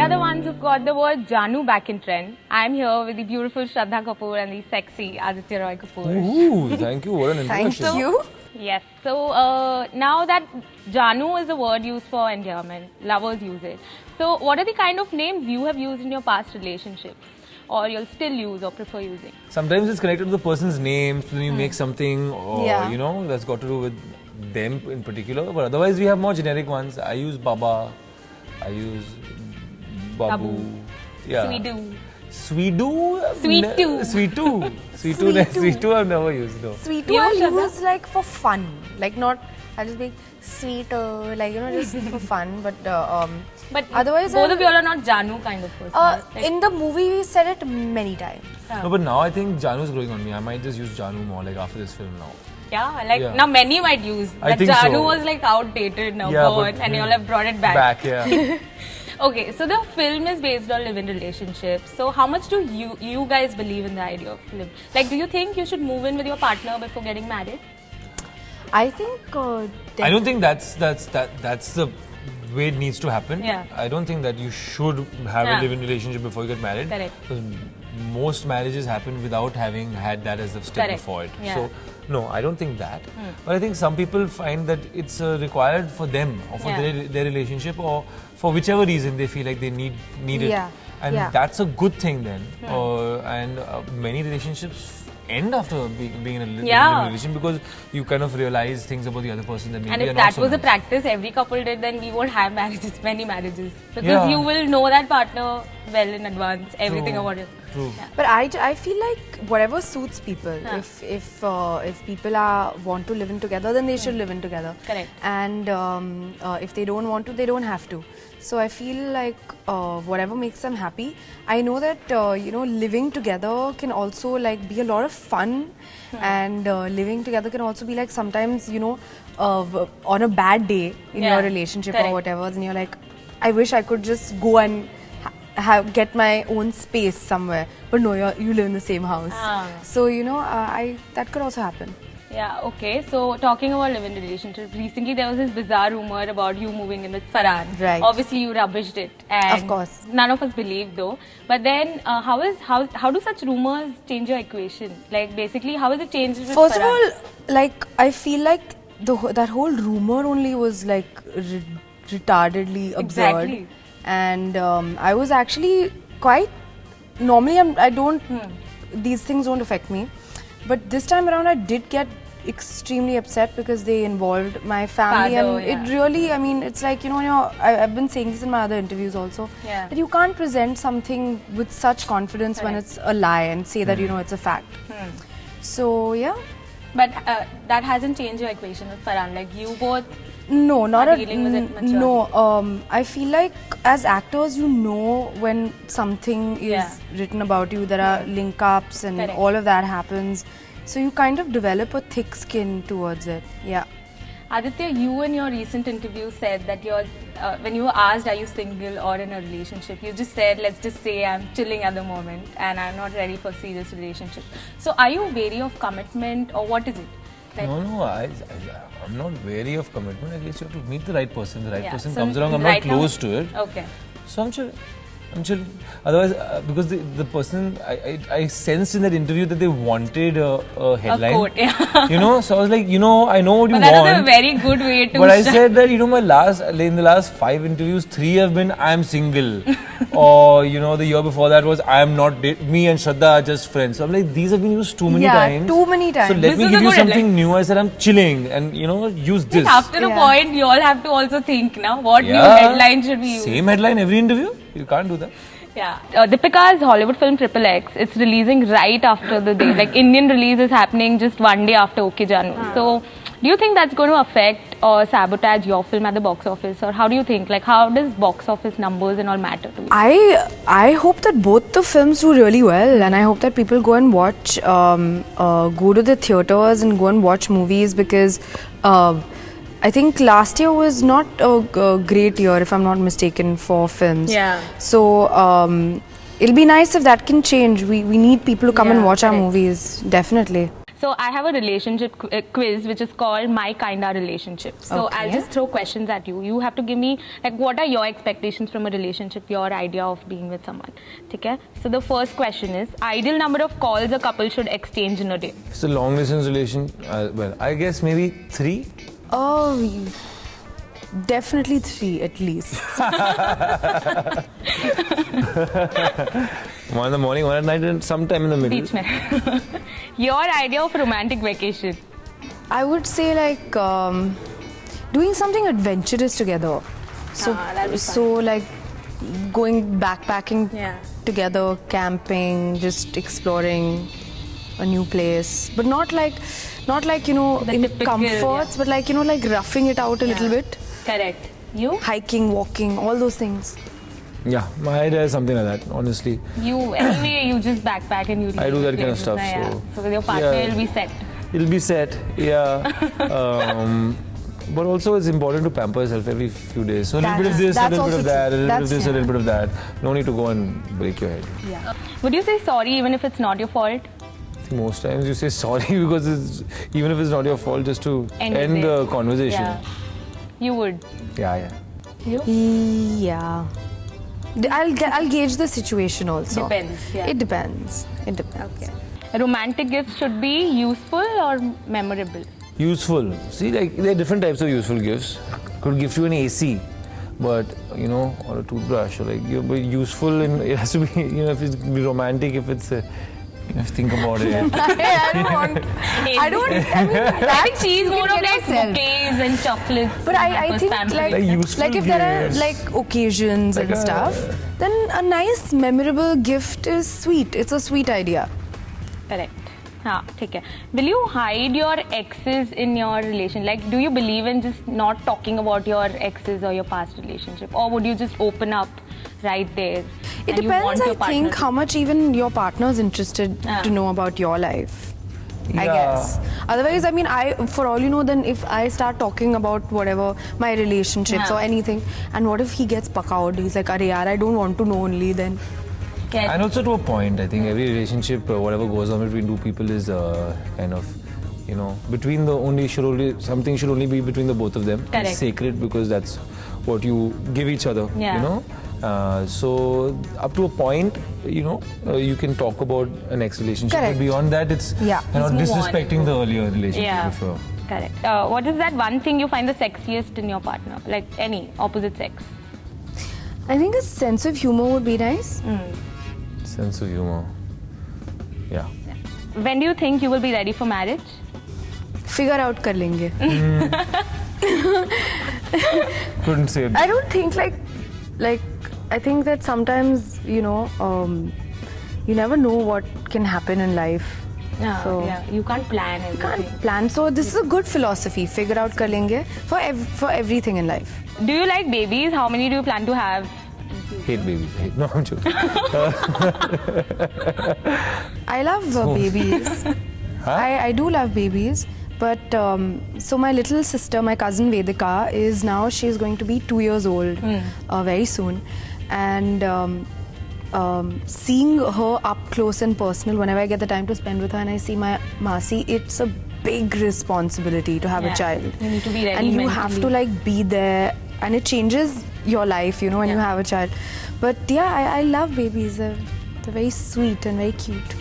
are the ones who've got the word Jaanu back in trend. I'm here with the beautiful Shraddha Kapoor and the sexy Aditya Roy Kapoor. Ooh, thank you. What an introduction. Thank you. Yes. So now that Jaanu is a word used for endearment, lovers use it. So what are the kind of names you have used in your past relationships? Or you'll still use or prefer using? Sometimes it's connected to the person's name, so then you make something, or you know, that's got to do with them in particular. But otherwise, we have more generic ones. I use Baba, I use Babu, yeah. Sweetu. Sweetu? Sweetu. Sweetu. Sweetu I've never used, no. Sweetu I use like for fun. Like not, I'll just be sweeter, like you know, just for fun. But otherwise, both of you all are not Jaanu kind of person. in the movie, we said it many times. No, but now I think Jaanu is growing on me. I might just use Jaanu more, like after this film now. Yeah, like now many might use. I But think Jaanu so. was like outdated now, and you all have brought it back. Back, yeah. Okay, so the film is based on live-in relationships. So how much do you guys believe in the idea of live? Like, do you think you should move in with your partner before getting married? I think. I don't think that's the way it needs to happen. Yeah. I don't think that you should have a live-in relationship before you get married. Correct. Because most marriages happen without having had that as a step before it. Yeah. So, no, I don't think that. But I think some people find that it's required for them or for their relationship, or for whichever reason they feel like they need it. And that's a good thing then. And many relationships end after being in a relationship, because you kind of realize things about the other person that maybe And if are that not so was a nice. practice every couple did, then we won't have many marriages. Because you will know that partner well in advance, everything about it. True. Yeah. But I feel like whatever suits people. If people want to live in together, then they should live in together. Correct. And if they don't want to, they don't have to. So I feel like whatever makes them happy. I know that living together can also like be a lot of fun, and living together can also be like sometimes on a bad day in your relationship or whatever, then you're like, I wish I could just go and get my own space somewhere, but no, you live in the same house. So that could also happen. Yeah, okay. So talking about live-in relationships, recently there was this bizarre rumor about you moving in with Farhan. Right. Obviously you rubbished it, and of course none of us believed though. But then how do such rumors change your equation? Like basically, how has it changed with First Farhan? of all, like I feel like that whole rumor only was like retardedly absurd. Exactly. And I was actually quite. Normally, I don't. These things don't affect me, but this time around, I did get extremely upset because they involved my family, and it really. I mean, it's like I've been saying this in my other interviews also. Yeah. That you can't present something with such confidence when it's a lie and say that it's a fact. So yeah. But that hasn't changed your equation with Farhan. Like you both. No, not at dealing with it maturely. No. I feel like as actors, when something is written about you, there are link-ups and all of that happens. So you kind of develop a thick skin towards it. Yeah. Aditya, you in your recent interview said that when you were asked, are you single or in a relationship, you just said, let's just say I'm chilling at the moment and I'm not ready for serious relationship. So are you wary of commitment, or what is it? Like, No, I'm not wary of commitment. I guess you have to meet the right person. The right person so comes along. I'm right not close to it. Okay. So I'm chill. Otherwise, because the person, I sensed in that interview that they wanted a headline. A quote, So I was like, I know what you want. But that is a very good way to. But I said that, in the last 5 interviews, 3 have been, I am single. Or, the year before that was, I am not, me and Shraddha are just friends. So I'm like, these have been used too many times. Too many times. So let me give you something new. I said, I'm chilling, and, use this. After a point, you all have to also think now, what new headline should we use? Same headline every interview? You can't do that. Yeah. Deepika's Hollywood film XXX, it's releasing right after the day. Like Indian release is happening just one day after OK Jaanu. So do you think that's going to affect or sabotage your film at the box office? Or how do you think? Like how does box office numbers and all matter to you? I hope that both the films do really well, and I hope that people go and watch, go to the theatres and go and watch movies, because I think last year was not a great year, if I'm not mistaken, for films. Yeah. So it'll be nice if that can change. We need people to come and watch our movies, definitely. So I have a relationship quiz which is called My Kinda Relationship. So Okay. I'll just throw questions at you. You have to give me like what are your expectations from a relationship, your idea of being with someone. Okay? So the first question is ideal number of calls a couple should exchange in a day. It's a long distance relation. Well, I guess maybe 3. Oh, definitely 3 at least. One in the morning, one at night, and sometime in the middle. Beach mein. Your idea of romantic vacation. I would say like doing something adventurous together. So, that'd be fun. so like going backpacking Yeah. together, camping, just exploring a new place, but not like you know The in typical, comforts, but like you know like roughing it out a little bit, Correct. You? hiking, walking, all those things. Yeah, my idea is something like that, honestly. You anyway, you just backpack and you. I do that kind of places, stuff, na, yeah. so- So with your partner, Yeah. you'll be set. It'll be set, yeah. But also it's important to pamper yourself every few days. So a little bit of this, a That's little bit also of that, a true. little bit of That's- this, a little bit of that. No need to go and break your head. Would you say sorry even if it's not your fault? Most times you say sorry because even if it's not your fault, just to End end it the there. conversation. Yeah. You would. Yeah. Yeah. I'll gauge the situation also. Depends, yeah. It depends. Okay. Romantic gifts should be useful or memorable. Useful. See, like there are different types of useful gifts. Could gift you an AC, but you know, or a toothbrush, or like you're useful. And it has to be, you know, if it's be romantic, if it's, you know, think about it. I don't want. I mean, that She's you more can of get like yourself. bouquets and chocolates. But I think Like useful like if there are gifts. like occasions Like and a- stuff, then a nice memorable gift is sweet. It's a sweet idea. Correct. हाँ ठीक है. Will you hide your exes in your relation? Like, do you believe in just not talking about your exes or your past relationship, or would you just open up right there? It and you want depends, your I partner think, to- how much even your partner is interested Yeah. to know about your life. I Yeah. guess. Otherwise, I mean, for all you know, then if I start talking about whatever my relationships Yeah. or anything, and what if he gets pucked? He's like, "Arey yaar, I don't want to know only." Then Correct. And also to a point, I think every relationship, whatever goes on between two people is kind of, you know, between the something should only be between the both of them. Correct. It's sacred because that's what you give each other. Yeah. You know. So up to a point, you know, you can talk about an ex relationship. Correct. But beyond that, it's Yeah. you're not Let's move on. disrespecting the earlier relationship. Yeah. Before. Correct. What is that one thing you find the sexiest in your partner? Like any opposite sex? I think a sense of humor would be nice. Sense of humor. Yeah. When do you think you will be ready for marriage? Figure out kar lenge. Couldn't say it. I don't think like I think that sometimes you know you never know what can happen in life. So yeah, you can't plan you everything. can't plan. So this is a good philosophy. Figure out kar lenge for everything in life. Do you like babies? How many do you plan to have? Hate babies. No, I'm joking. I love babies. I do love babies. But so my little sister, my cousin Vedika, she's going to be 2 years old very soon. And seeing her up close and personal, whenever I get the time to spend with her and I see my Masi, it's a big responsibility to have a child. You need to be ready and you have to mentally. like be there, and it changes your life, you know, when you have a child. But yeah, I love babies. They're very sweet and very cute.